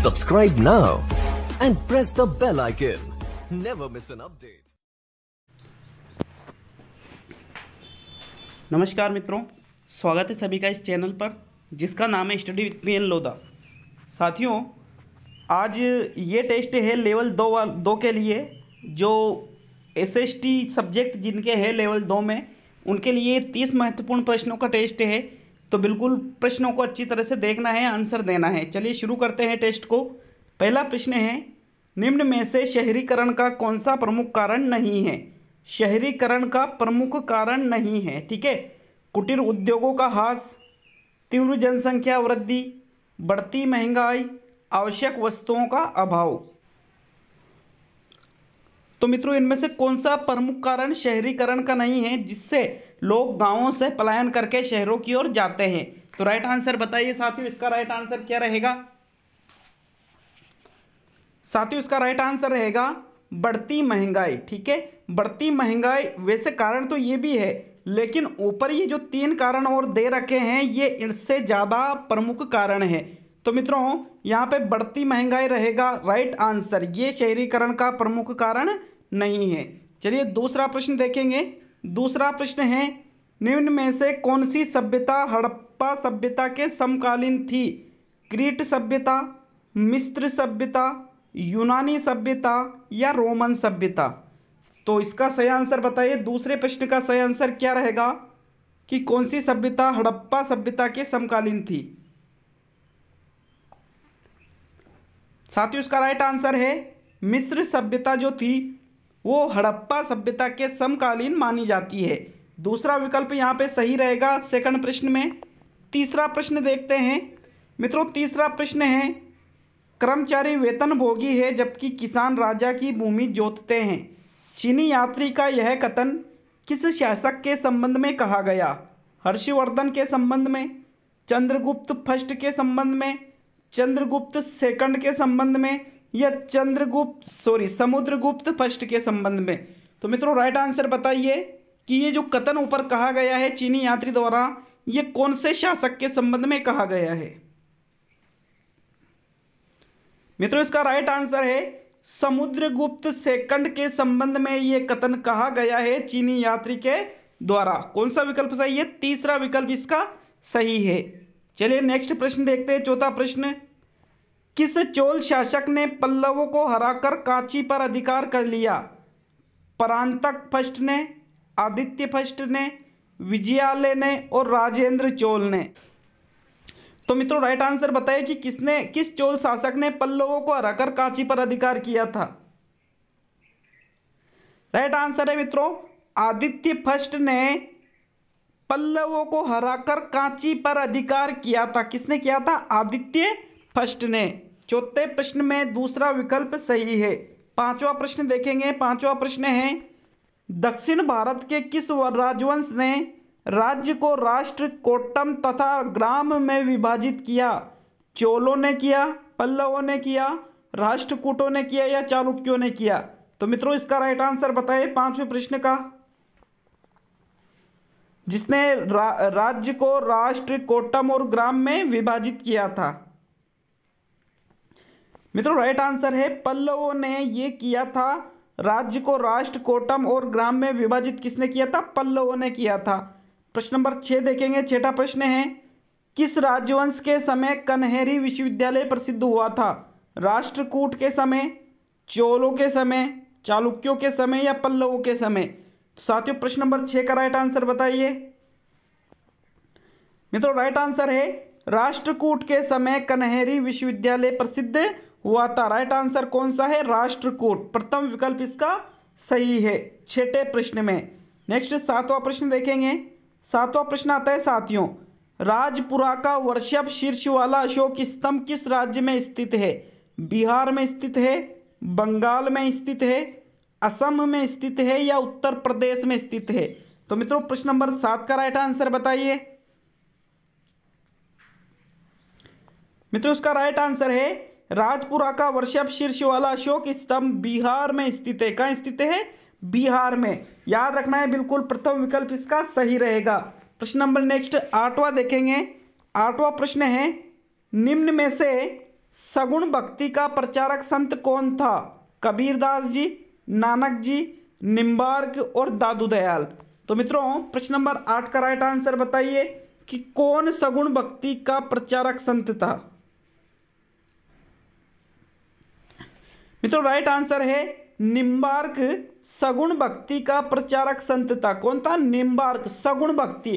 Subscribe now and press the bell icon. Never miss an update. नमस्कार मित्रों, स्वागत है सभी का इस चैनल पर जिसका नाम है स्टडी विथ पीएन लोधा। साथियों, आज ये टेस्ट है लेवल 2 के लिए, जो एसएसटी सब्जेक्ट जिनके हैं लेवल 2 में, उनके लिए 30 महत्वपूर्ण प्रश्नों का टेस्ट है। तो बिल्कुल प्रश्नों को अच्छी तरह से देखना है, आंसर देना है। चलिए शुरू करते हैं टेस्ट को। पहला प्रश्न है, निम्न में से शहरीकरण का कौन सा प्रमुख कारण नहीं है? शहरीकरण का प्रमुख कारण नहीं है, ठीक है। कुटीर उद्योगों का ह्रास, तीव्र जनसंख्या वृद्धि, बढ़ती महंगाई, आवश्यक वस्तुओं का अभाव। तो मित्रों, इनमें से कौन सा प्रमुख कारण शहरीकरण का नहीं है जिससे लोग गांवों से पलायन करके शहरों की ओर जाते हैं? तो राइट आंसर बताइए साथियों, इसका राइट आंसर क्या रहेगा? साथियों, इसका राइट आंसर रहेगा बढ़ती महंगाई, ठीक है। बढ़ती महंगाई, वैसे कारण तो ये भी है, लेकिन ऊपर ये जो 3 कारण और दे रखे हैं, ये इससे ज़्यादा प्रमुख कारण है। तो मित्रों, यहाँ पे बढ़ती महंगाई रहेगा राइट आंसर, ये शहरीकरण का प्रमुख कारण नहीं है। चलिए दूसरा प्रश्न देखेंगे। दूसरा प्रश्न है, निम्न में से कौन सी सभ्यता हड़प्पा सभ्यता के समकालीन थी? क्रीट सभ्यता, मिस्र सभ्यता, यूनानी सभ्यता या रोमन सभ्यता? तो इसका सही आंसर बताइए। दूसरे प्रश्न का सही आंसर क्या रहेगा कि कौन सी सभ्यता हड़प्पा सभ्यता के समकालीन थी? साथियों, इसका राइट आंसर है मिस्र सभ्यता जो थी वो हड़प्पा सभ्यता के समकालीन मानी जाती है। दूसरा विकल्प यहाँ पे सही रहेगा सेकंड प्रश्न में। तीसरा प्रश्न देखते हैं मित्रों। तीसरा प्रश्न है, कर्मचारी वेतनभोगी है जबकि किसान राजा की भूमि जोतते हैं। चीनी यात्री का यह कथन किस शासक के संबंध में कहा गया? हर्षवर्धन के संबंध में, चंद्रगुप्त फर्स्ट के संबंध में, चंद्रगुप्त सेकंड के संबंध में या समुद्रगुप्त फर्स्ट के संबंध में? तो मित्रों, राइट आंसर बताइए कि ये जो कथन ऊपर कहा गया है चीनी यात्री द्वारा, ये कौन से शासक के संबंध में कहा गया है? मित्रों, इसका राइट आंसर है समुद्रगुप्त सेकंड के संबंध में ये कथन कहा गया है चीनी यात्री के द्वारा। कौन सा विकल्प सही है? तीसरा विकल्प इसका सही है। चलिए नेक्स्ट प्रश्न देखते हैं। चौथा प्रश्न, किस चोल शासक ने पल्लवों को हराकर कांची पर अधिकार कर लिया? परांतक फर्स्ट ने, आदित्य फर्स्ट ने, विजयालय ने और राजेंद्र चोल ने? तो मित्रों, राइट आंसर बताइए कि किस चोल शासक ने पल्लवों को हराकर कांची पर अधिकार किया था? राइट आंसर है मित्रों आदित्य फर्स्ट ने पल्लवों को हराकर कांची पर अधिकार किया था। किसने किया था? आदित्य फर्स्ट ने। चौथे प्रश्न में दूसरा विकल्प सही है। पांचवा प्रश्न देखेंगे। पांचवा प्रश्न है, दक्षिण भारत के किस राजवंश ने राज्य को राष्ट्र, कोट्टम तथा ग्राम में विभाजित किया? चोलों ने किया, पल्लवों ने किया, राष्ट्रकूटों ने किया या चालुक्यों ने किया? तो मित्रों, इसका राइट आंसर बताइए पांचवें प्रश्न का। जिसने राज्य को राष्ट्र, कोट्टम और ग्राम में विभाजित किया था? मित्रों, राइट आंसर है पल्लवों ने ये किया था। राज्य को राष्ट्र, कोट्टम और ग्राम में विभाजित किसने किया था? पल्लवों ने किया था। प्रश्न नंबर 6 देखेंगे। छठा प्रश्न है, किस राजवंश के समय कन्हेरी विश्वविद्यालय प्रसिद्ध हुआ था? राष्ट्रकूट के समय, चोलों के समय, चालुक्यों के समय या पल्लवों के समय? तो साथियों, प्रश्न नंबर 6 का राइट आंसर बताइए। मित्रों, राइट आंसर है राष्ट्रकूट के समय कन्हेरी विश्वविद्यालय प्रसिद्ध हुआ था। राइट आंसर कौन सा है? राष्ट्रकूट। प्रथम विकल्प इसका सही है छठे प्रश्न में। नेक्स्ट सातवां प्रश्न देखेंगे। सातवां प्रश्न आता है साथियों, राजपुरा का वर्षभ शीर्ष वाला अशोक स्तंभ किस राज्य में स्थित है? बिहार में स्थित है, बंगाल में स्थित है, असम में स्थित है या उत्तर प्रदेश में स्थित है? तो मित्रों, प्रश्न नंबर 7 का राइट आंसर बताइए। मित्रों, इसका राइट आंसर है राजपुरा का वर्षभ शीर्ष वाला अशोक स्तंभ बिहार में स्थित है। कहाँ स्थित है? बिहार में। याद रखना है बिल्कुल, प्रथम विकल्प इसका सही रहेगा। प्रश्न नंबर नेक्स्ट 8वां देखेंगे। 8वां प्रश्न है, निम्न में से सगुण भक्ति का प्रचारक संत कौन था? कबीरदास जी, नानक जी, निम्बार्क और दादू दयाल। तो मित्रों प्रश्न नंबर 8 का राइट आंसर बताइए कि कौन सगुण भक्ति का प्रचारक संत था। मित्रों राइट आंसर है निम्बार्क सगुण भक्ति का प्रचारक संत था। कौन था? निम्बार्क। सगुण भक्ति,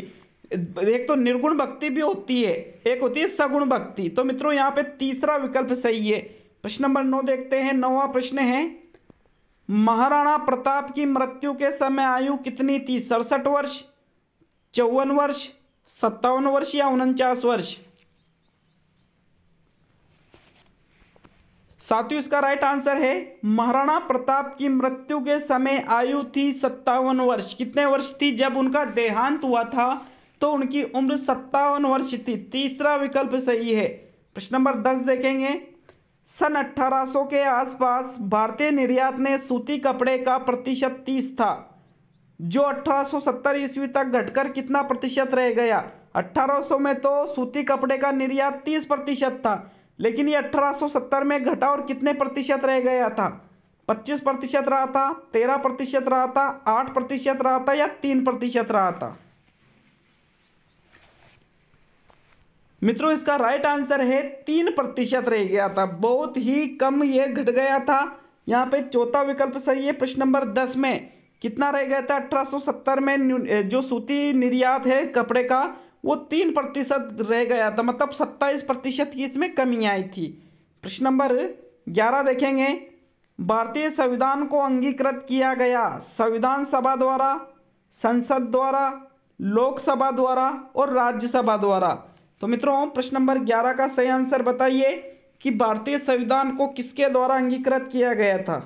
एक तो निर्गुण भक्ति भी होती है, एक होती है सगुण भक्ति। तो मित्रों यहाँ पे तीसरा विकल्प सही है। प्रश्न नंबर 9 देखते हैं। 9वां प्रश्न है, महाराणा प्रताप की मृत्यु के समय आयु कितनी थी? 67 वर्ष, 54 वर्ष, 57 वर्ष या 49 वर्ष? साथियों इसका राइट आंसर है महाराणा प्रताप की मृत्यु के समय आयु थी 57 वर्ष। कितने वर्ष थी? जब उनका देहांत हुआ था तो उनकी उम्र 57 वर्ष थी। तीसरा विकल्प सही है। प्रश्न नंबर 10 देखेंगे। सन 1800 के आसपास भारतीय निर्यात में सूती कपड़े का प्रतिशत 30 था, जो 1870 ईस्वी तक घटकर कितना प्रतिशत रह गया? 1800 में तो सूती कपड़े का निर्यात 30% था, लेकिन ये 1870 में घटा और कितने प्रतिशत रह गया था? 25% रहा था, 13% रहा था, 8% रहा था या 3% रहा था? मित्रों इसका राइट आंसर है 3% रह गया था। बहुत ही कम ये घट गया था। यहाँ पे चौथा विकल्प सही है। प्रश्न नंबर 10 में कितना रह गया था? 1870 में जो सूती निर्यात है कपड़े का वो 3% रह गया था, मतलब 27% की इसमें कमी आई थी। प्रश्न नंबर 11 देखेंगे। भारतीय संविधान को अंगीकृत किया गया संविधान सभा द्वारा, संसद द्वारा, लोकसभा द्वारा और राज्यसभा द्वारा। तो मित्रों प्रश्न नंबर 11 का सही आंसर बताइए कि भारतीय संविधान को किसके द्वारा अंगीकृत किया गया था?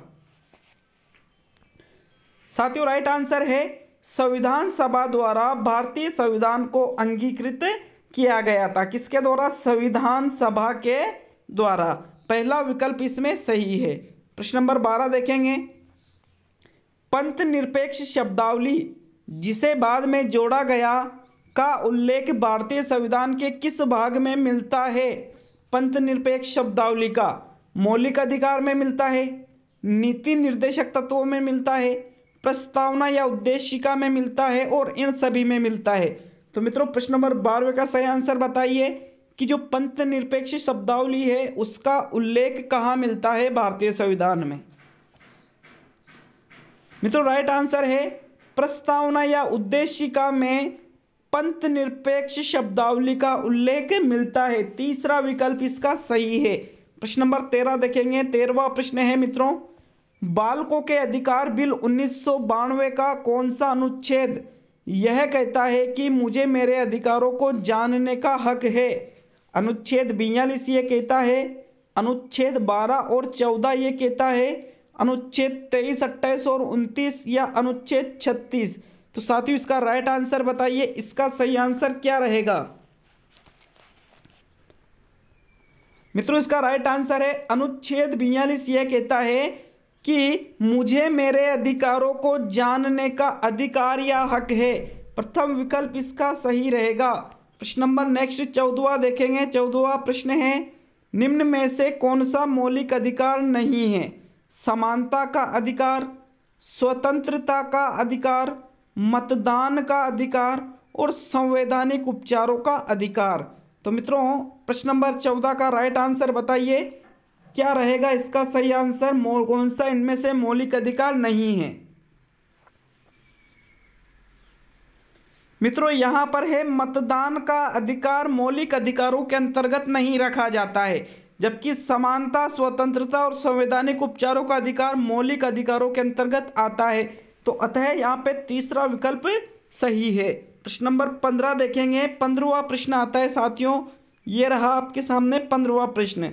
साथियों राइट आंसर है संविधान सभा द्वारा भारतीय संविधान को अंगीकृत किया गया था। किसके द्वारा? संविधान सभा के द्वारा। पहला विकल्प इसमें सही है। प्रश्न नंबर 12 देखेंगे। पंथ निरपेक्ष शब्दावली जिसे बाद में जोड़ा गया का उल्लेख भारतीय संविधान के किस भाग में मिलता है? पंथ निरपेक्ष शब्दावली का मौलिक अधिकार में मिलता है, नीति निर्देशक तत्वों में मिलता है, प्रस्तावना या उद्देशिका में मिलता है और इन सभी में मिलता है। तो मित्रों प्रश्न नंबर 12 का सही आंसर बताइए कि जो पंथ निरपेक्ष शब्दावली है उसका उल्लेख कहाँ मिलता है भारतीय संविधान में? मित्रों राइट आंसर है प्रस्तावना या उद्देशिका में पंथ निरपेक्ष शब्दावली का उल्लेख मिलता है। तीसरा विकल्प इसका सही है। प्रश्न नंबर 13 देखेंगे। 13वां प्रश्न है मित्रों, बालकों के अधिकार बिल 1992 का कौन सा अनुच्छेद यह कहता है कि मुझे मेरे अधिकारों को जानने का हक है? अनुच्छेद 42 ये कहता है, अनुच्छेद 12 और 14 ये कहता है, अनुच्छेद 23, 28 और 29 या अनुच्छेद 36? तो साथियों इसका राइट आंसर बताइए, इसका सही आंसर क्या रहेगा? मित्रों इसका राइट आंसर है अनुच्छेद 42 यह कहता है कि मुझे मेरे अधिकारों को जानने का अधिकार या हक है। प्रथम विकल्प इसका सही रहेगा। प्रश्न नंबर नेक्स्ट 14वां देखेंगे। 14वां प्रश्न है, निम्न में से कौन सा मौलिक अधिकार नहीं है? समानता का अधिकार, स्वतंत्रता का अधिकार, मतदान का अधिकार और संवैधानिक उपचारों का अधिकार। तो मित्रों प्रश्न नंबर 14 का राइट आंसर बताइए, क्या रहेगा इसका सही आंसर? कौन सा इनमें से मौलिक अधिकार नहीं है? मित्रों यहाँ पर है मतदान का अधिकार मौलिक अधिकारों के अंतर्गत नहीं रखा जाता है, जबकि समानता, स्वतंत्रता और संवैधानिक उपचारों का अधिकार मौलिक अधिकारों के अंतर्गत आता है। तो अतः यहाँ पे तीसरा विकल्प सही है। प्रश्न नंबर 15 देखेंगे। 15वां प्रश्न आता है साथियों, ये रहा आपके सामने 15वां प्रश्न।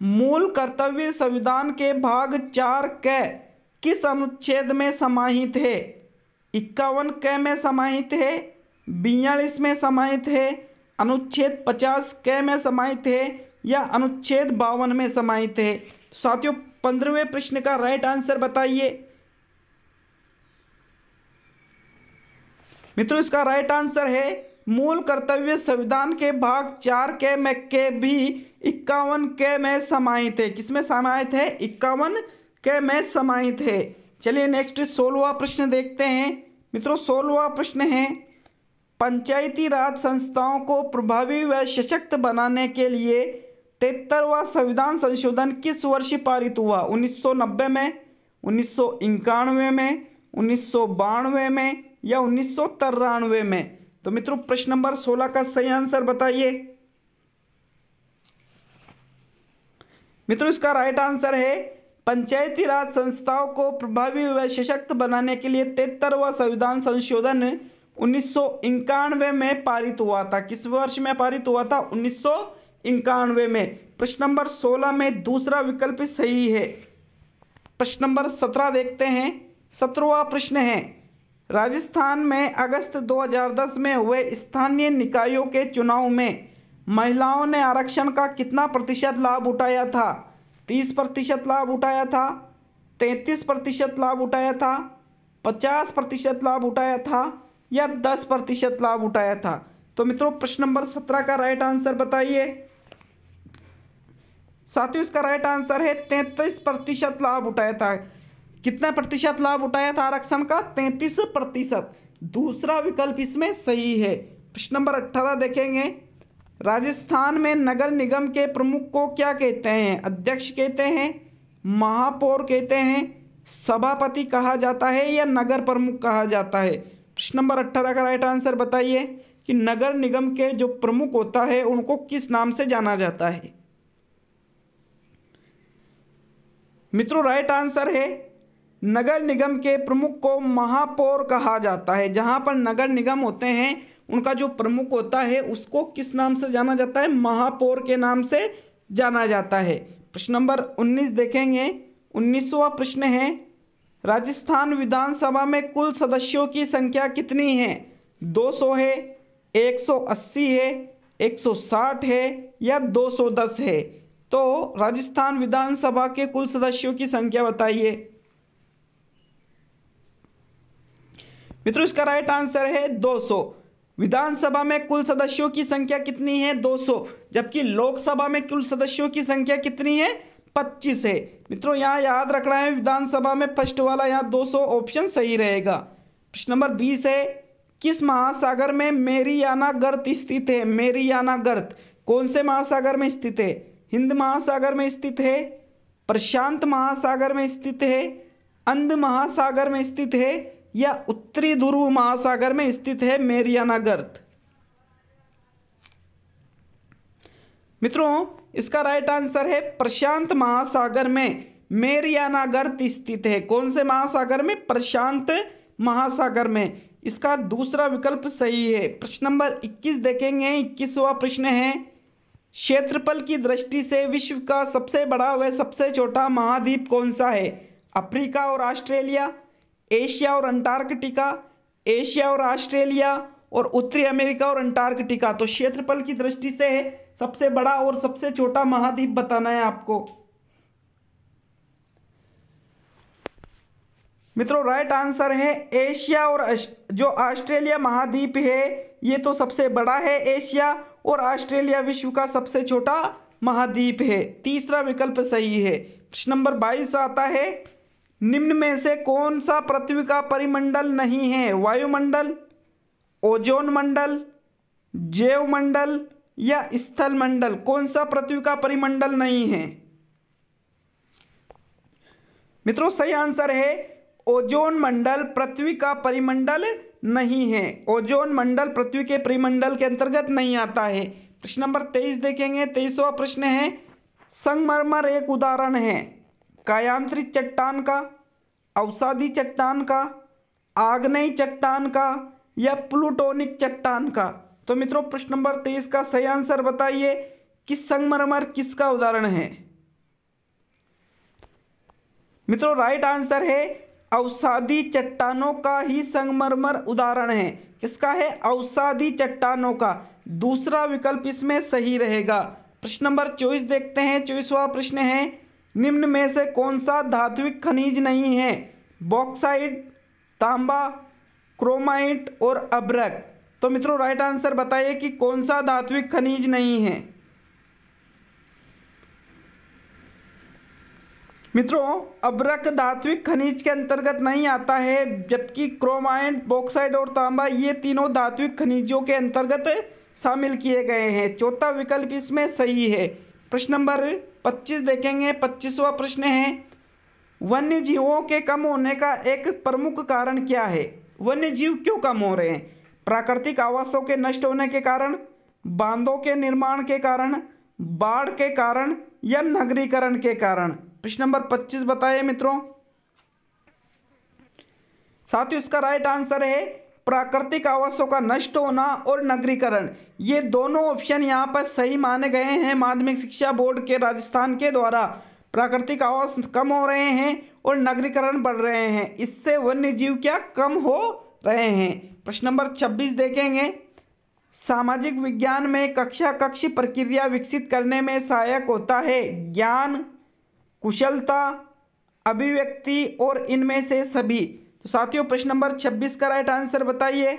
मूल कर्तव्य संविधान के भाग 4 क किस अनुच्छेद में समाहित है? 51 क में समाहित है, 42 में समाहित है, अनुच्छेद 50 क में समाहित है या अनुच्छेद 52 में समाहित है? साथियों 15वें प्रश्न का राइट आंसर बताइए। मित्रों इसका राइट आंसर है मूल कर्तव्य संविधान के भाग 4 के भी 51 के में समाहित है। किसमें समाहित है? 51 के में समाहित है। चलिए नेक्स्ट 16वां प्रश्न देखते हैं। मित्रों 16वां प्रश्न है, पंचायती राज संस्थाओं को प्रभावी व सशक्त बनाने के लिए 73वां संविधान संशोधन किस वर्ष पारित हुआ? 1990 में, 1991 में, 1992 में या 1993 में? तो मित्रों प्रश्न नंबर 16 का सही आंसर बताइए। मित्रों इसका राइट आंसर है पंचायती राज संस्थाओं को प्रभावी व सशक्त बनाने के लिए 73वां संविधान संशोधन 1991 में पारित हुआ था। किस वर्ष में पारित हुआ था? 1991 में। प्रश्न नंबर 16 में दूसरा विकल्प सही है। प्रश्न नंबर 17 देखते हैं। 17वां प्रश्न है, राजस्थान में अगस्त 2010 में हुए स्थानीय निकायों के चुनाव में महिलाओं ने आरक्षण का कितना प्रतिशत लाभ उठाया था? 30% लाभ उठाया था, 33% लाभ उठाया था, 50% लाभ उठाया था या 10% लाभ उठाया था? तो मित्रों प्रश्न नंबर 17 का राइट आंसर बताइए। साथियों इसका राइट आंसर है 33% लाभ उठाया था। कितना प्रतिशत लाभ उठाया था आरक्षण का? 33%। दूसरा विकल्प इसमें सही है। प्रश्न नंबर 18 देखेंगे। राजस्थान में नगर निगम के प्रमुख को क्या कहते हैं? अध्यक्ष कहते हैं, महापौर कहते हैं, सभापति कहा जाता है या नगर प्रमुख कहा जाता है? प्रश्न नंबर 18 का राइट आंसर बताइए कि नगर निगम के जो प्रमुख होता है उनको किस नाम से जाना जाता है? मित्रों राइट आंसर है नगर निगम के प्रमुख को महापौर कहा जाता है। जहां पर नगर निगम होते हैं उनका जो प्रमुख होता है उसको किस नाम से जाना जाता है? महापौर के नाम से जाना जाता है। प्रश्न नंबर 19 देखेंगे। 19वां प्रश्न है, राजस्थान विधानसभा में कुल सदस्यों की संख्या कितनी है? 200 है, 180 है, 160 है या 210 है? तो राजस्थान विधानसभा के कुल सदस्यों की संख्या बताइए। मित्रों इसका राइट आंसर है 200। विधानसभा में कुल सदस्यों की संख्या कितनी है? 200। जबकि लोकसभा में कुल सदस्यों की संख्या कितनी है? 25 है। मित्रों यहाँ याद रखना है विधानसभा में फर्स्ट वाला यहाँ 200 ऑप्शन सही रहेगा। प्रश्न नंबर 20 है, किस महासागर में मेरियाना गर्त स्थित है? मेरियाना गर्त कौन से महासागर में स्थित है? हिंद महासागर में स्थित है, प्रशांत महासागर में स्थित है, अंध महासागर में स्थित है या उत्तरी ध्रुव महासागर में स्थित है मेरियाना गर्त? मित्रों इसका राइट आंसर है प्रशांत महासागर में मेरियाना गर्त स्थित है। कौन से महासागर में? प्रशांत महासागर में। इसका दूसरा विकल्प सही है। प्रश्न नंबर 21 देखेंगे। 21वां प्रश्न है, क्षेत्रफल की दृष्टि से विश्व का सबसे बड़ा व सबसे छोटा महाद्वीप कौन सा है? अफ्रीका और ऑस्ट्रेलिया, एशिया और अंटार्कटिका, एशिया और ऑस्ट्रेलिया और उत्तरी अमेरिका और अंटार्कटिका? तो क्षेत्रफल की दृष्टि से सबसे बड़ा और सबसे छोटा महाद्वीप बताना है आपको। मित्रों राइट आंसर है एशिया। और जो ऑस्ट्रेलिया महाद्वीप है ये तो सबसे बड़ा है एशिया, और ऑस्ट्रेलिया विश्व का सबसे छोटा महाद्वीप है। तीसरा विकल्प सही है। प्रश्न नंबर 22 आता है, निम्न में से कौन सा पृथ्वी का परिमंडल नहीं है? वायुमंडल, ओजोन मंडल, जैव मंडल या स्थल मंडल? कौन सा पृथ्वी का परिमंडल नहीं है? मित्रों सही आंसर है ओजोन मंडल पृथ्वी का परिमंडल नहीं है। ओजोन मंडल पृथ्वी के परिमंडल के अंतर्गत नहीं आता है। प्रश्न नंबर 23 देखेंगे। 23वां प्रश्न है, संगमरमर एक उदाहरण है कायांतरित चट्टान का, अवसादी चट्टान का, आग्नेय चट्टान का या प्लूटोनिक चट्टान का? तो मित्रों प्रश्न नंबर 23 का सही आंसर बताइए कि संगमरमर किसका उदाहरण है? मित्रों राइट आंसर है अवसादी चट्टानों का ही संगमरमर उदाहरण है। किसका है? अवसादी चट्टानों का। दूसरा विकल्प इसमें सही रहेगा। प्रश्न नंबर 24 देखते हैं। 24वां प्रश्न है, निम्न में से कौन सा धात्विक खनिज नहीं है? बॉक्साइट, तांबा, क्रोमाइट और अभ्रक? तो मित्रों राइट आंसर बताइए कि कौन सा धात्विक खनिज नहीं है। मित्रों अभ्रक धात्विक खनिज के अंतर्गत नहीं आता है, जबकि क्रोमाइट, बॉक्साइट और तांबा ये तीनों धात्विक खनिजों के अंतर्गत शामिल किए गए हैं। चौथा विकल्प इसमें सही है। प्रश्न नंबर 25 देखेंगे। 25वां प्रश्न है, वन्य जीवों के कम होने का एक प्रमुख कारण क्या है? वन्य जीव क्यों कम हो रहे हैं? प्राकृतिक आवासों के नष्ट होने के कारण, बांधों के निर्माण के कारण, बाढ़ के कारण या नगरीकरण के कारण? प्रश्न नंबर 25 बताइए मित्रों। साथियों इसका राइट आंसर है प्राकृतिक आवासों का नष्ट होना और नगरीकरण। ये दोनों ऑप्शन यहाँ पर सही माने गए हैं माध्यमिक शिक्षा बोर्ड के राजस्थान के द्वारा। प्राकृतिक आवास कम हो रहे हैं और नगरीकरण बढ़ रहे हैं, इससे वन्य जीव क्या कम हो रहे हैं। प्रश्न नंबर 26 देखेंगे। सामाजिक विज्ञान में कक्षा कक्ष प्रक्रिया विकसित करने में सहायक होता है ज्ञान, कुशलता, अभिव्यक्ति और इनमें से सभी। तो साथियों प्रश्न नंबर 26 का राइट आंसर बताइए।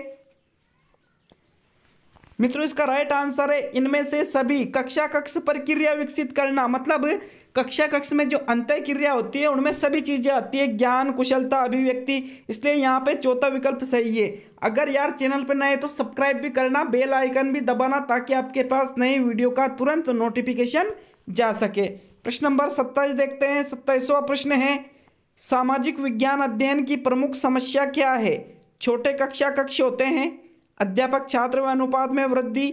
मित्रों इसका राइट आंसर है इनमें से सभी। कक्षा कक्ष प्रक्रिया विकसित करना मतलब कक्षा कक्ष में जो अंतः क्रिया होती है उनमें सभी चीजें आती है, ज्ञान, कुशलता, अभिव्यक्ति, इसलिए यहाँ पे चौथा विकल्प सही है। अगर यार चैनल पर नए तो सब्सक्राइब भी करना, बेल आइकन भी दबाना ताकि आपके पास नई वीडियो का तुरंत नोटिफिकेशन जा सके। प्रश्न नंबर 27 देखते हैं। 27वां प्रश्न है, सामाजिक विज्ञान अध्ययन की प्रमुख समस्या क्या है? छोटे कक्षा कक्ष होते हैं, अध्यापक छात्र व अनुपात में वृद्धि,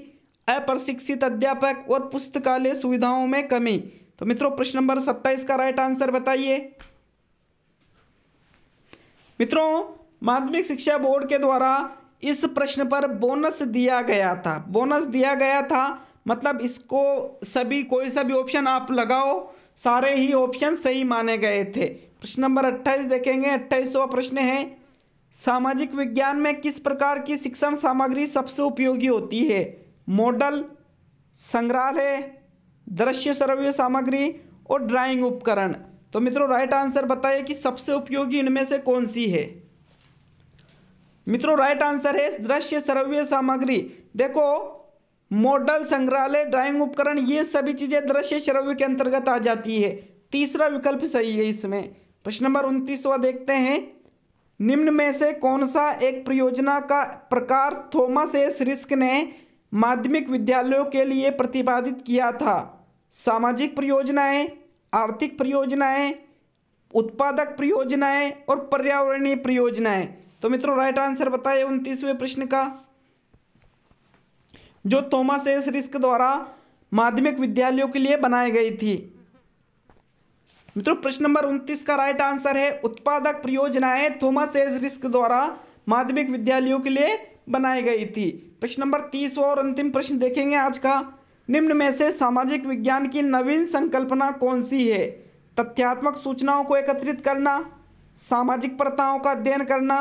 अप्रशिक्षित अध्यापक और पुस्तकालय सुविधाओं में कमी। तो मित्रों प्रश्न नंबर 27 का राइट आंसर बताइए। मित्रों माध्यमिक शिक्षा बोर्ड के द्वारा इस प्रश्न पर बोनस दिया गया था। बोनस दिया गया था मतलब इसको सभी कोई सा भी ऑप्शन आप लगाओ, सारे ही ऑप्शन सही माने गए थे। प्रश्न नंबर 28 देखेंगे। 28वां प्रश्न है, सामाजिक विज्ञान में किस प्रकार की शिक्षण सामग्री सबसे उपयोगी होती है? मॉडल, संग्रहालय, दृश्य श्रव्य सामग्री और ड्राइंग उपकरण। तो मित्रों राइट आंसर बताइए कि सबसे उपयोगी इनमें से कौन सी है। मित्रों राइट आंसर है दृश्य श्रव्य सामग्री। देखो मॉडल, संग्रहालय, ड्राइंग उपकरण ये सभी चीजें दृश्य श्रव्य के अंतर्गत आ जाती है। तीसरा विकल्प सही है इसमें। प्रश्न नंबर 29वां देखते हैं। निम्न में से कौन सा एक परियोजना का प्रकार थॉमस एस रिस्क ने माध्यमिक विद्यालयों के लिए प्रतिपादित किया था? सामाजिक परियोजनाएं, आर्थिक परियोजनाएं, उत्पादक परियोजनाएं और पर्यावरणीय परियोजनाएं। तो मित्रों राइट आंसर बताइए 29वें प्रश्न का, जो थॉमस एस रिस्क द्वारा माध्यमिक विद्यालयों के लिए बनाई गई थी। मित्रों प्रश्न नंबर 29 का राइट आंसर है उत्पादक परियोजनाएं थॉमस एस रिस्क द्वारा माध्यमिक विद्यालयों के लिए बनाई गई थी। प्रश्न नंबर 30 और अंतिम प्रश्न देखेंगे आज का। निम्न में से सामाजिक विज्ञान की नवीन संकल्पना कौन सी है? तथ्यात्मक सूचनाओं को एकत्रित करना, सामाजिक प्रथाओं का अध्ययन करना,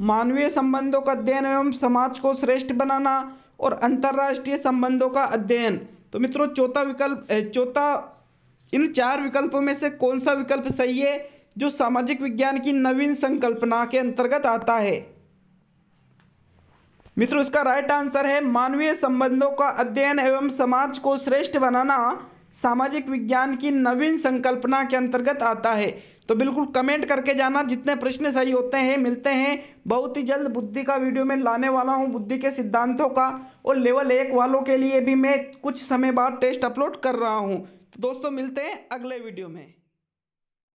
मानवीय संबंधों का अध्ययन एवं समाज को श्रेष्ठ बनाना और अंतर्राष्ट्रीय संबंधों का अध्ययन। तो मित्रों इन चार विकल्पों में से कौन सा विकल्प सही है जो सामाजिक विज्ञान की नवीन संकल्पना के अंतर्गत आता है? मित्रों इसका राइट आंसर है मानवीय संबंधों का अध्ययन एवं समाज को श्रेष्ठ बनाना सामाजिक विज्ञान की नवीन संकल्पना के अंतर्गत आता है। तो बिल्कुल कमेंट करके जाना जितने प्रश्न सही होते हैं। मिलते हैं बहुत ही जल्द बुद्धि का वीडियो में लाने वाला हूं, बुद्धि के सिद्धांतों का, और लेवल 1 वालों के लिए भी मैं कुछ समय बाद टेस्ट अपलोड कर रहा हूं। तो दोस्तों मिलते हैं अगले वीडियो में।